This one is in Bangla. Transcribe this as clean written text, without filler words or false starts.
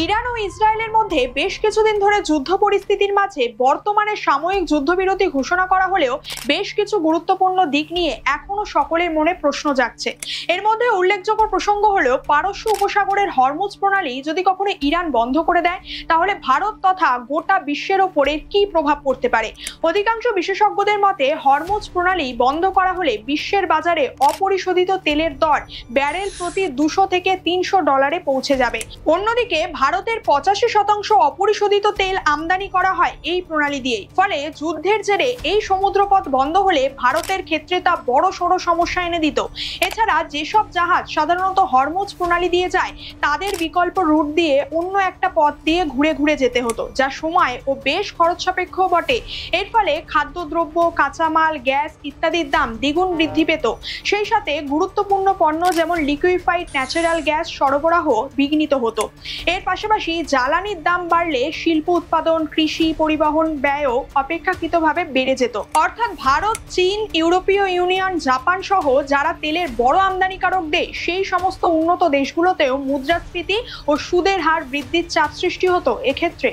ইরান ও ইসরায়েলের মধ্যে বেশ কিছুদিন ধরে যুদ্ধ পরিস্থিতির মাঝে বর্তমানে সাময়িক যুদ্ধবিরতি ঘোষণা করা হলেও বেশ কিছু গুরুত্বপূর্ণ দিক নিয়ে এখনো সকলের মনে প্রশ্ন জাগছে। এর মধ্যে উল্লেখযোগ্য প্রসঙ্গ হলো পারস্য উপসাগরের হরমুজ প্রণালী যদি কখনো ইরান বন্ধ করে দেয় তাহলে ভারত তথা গোটা বিশ্বের ওপরে কি প্রভাব পড়তে পারে। অধিকাংশ বিশেষজ্ঞদের মতে হরমুজ প্রণালী বন্ধ করা হলে বিশ্বের বাজারে অপরিশোধিত তেলের দর ব্যারেল প্রতি 200 থেকে 300 ডলারে পৌঁছে যাবে। অন্যদিকে ভারতের 85% অপরিশোধিত তেল আমদানি করা হয় এই প্রণালী দিয়েই। ফলে যুদ্ধের জেরে এই সমুদ্রপথ বন্ধ হলে ভারতের ক্ষেত্রে তা বড় সড় সমস্যা এনে দিত। এছাড়া যেসব জাহাজ সাধারণত হরমুজ প্রণালী দিয়ে যায় তাদের বিকল্প রুট দিয়ে অন্য একটা পথ দিয়ে ঘুরে ঘুরে যেতে হতো, যা সময় ও বেশ খরচ সাপেক্ষ বটে। এর ফলে খাদ্যদ্রব্য, কাঁচামাল, গ্যাস ইত্যাদির দাম দ্বিগুণ বৃদ্ধি পেত। সেই সাথে গুরুত্বপূর্ণ পণ্য যেমন লিকুইফাইড ন্যাচারাল গ্যাস সরবরাহ বিঘ্নিত হতো। এর পাশাপাশি জ্বালানির দাম বাড়লে শিল্প উৎপাদন, কৃষি, পরিবহন ব্যয়ও অপেক্ষাকৃতভাবে বেড়ে যেত। অর্থাৎ ভারত, চীন, ইউরোপীয় ইউনিয়ন, জাপান সহ যারা তেলের বড় আমদানিকারক দেশ সেই সমস্ত উন্নত দেশগুলোতেও মুদ্রাস্ফীতি ও সুদের হার বৃদ্ধির চাপ সৃষ্টি হতো এক্ষেত্রে।